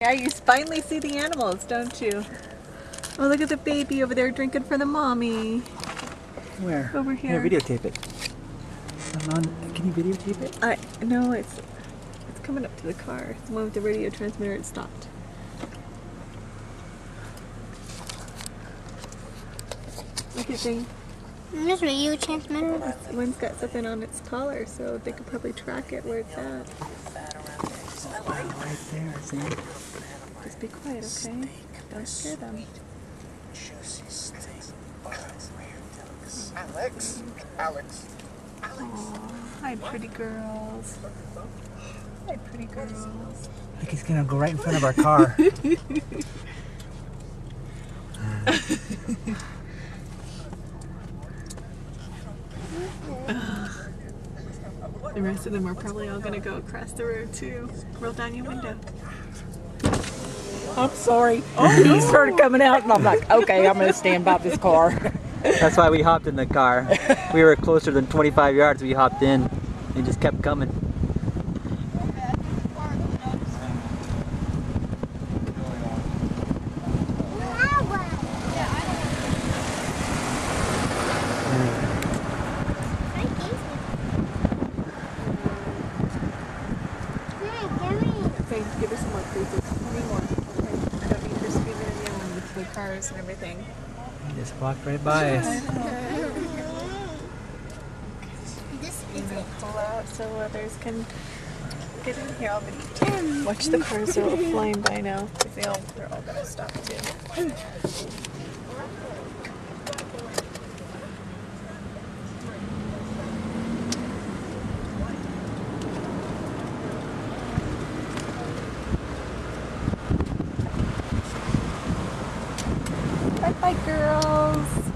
Yeah, you finally see the animals, don't you? Oh, look at the baby over there drinking for the mommy. Where? Over here. Here, videotape it. Can you videotape it? No, it's coming up to the car. The one with the radio transmitter, it stopped. Look at thing. This radio transmitter. One's got something on its collar, so they could probably track it where it's at. Right there, see? Just be quiet, okay? Don't scare them. Alex. Aww, hi, pretty girls. Hi, pretty girls. I think he's gonna go right in front of our car. The rest of them are probably all gonna go across the road too. Roll down your window. I'm sorry. He started coming out, and I'm like, okay, I'm going to stand by this car. That's why we hopped in the car. We were closer than 25 yards. We hopped in and just kept coming. Give her some more cruises. Any more. Okay. I don't need her screaming and yelling with the cars and everything. He just walked right by us. I'm gonna pull out so others can get in here. Watch the cars are all flying by now because they're all gonna stop too. Bye-bye, girls.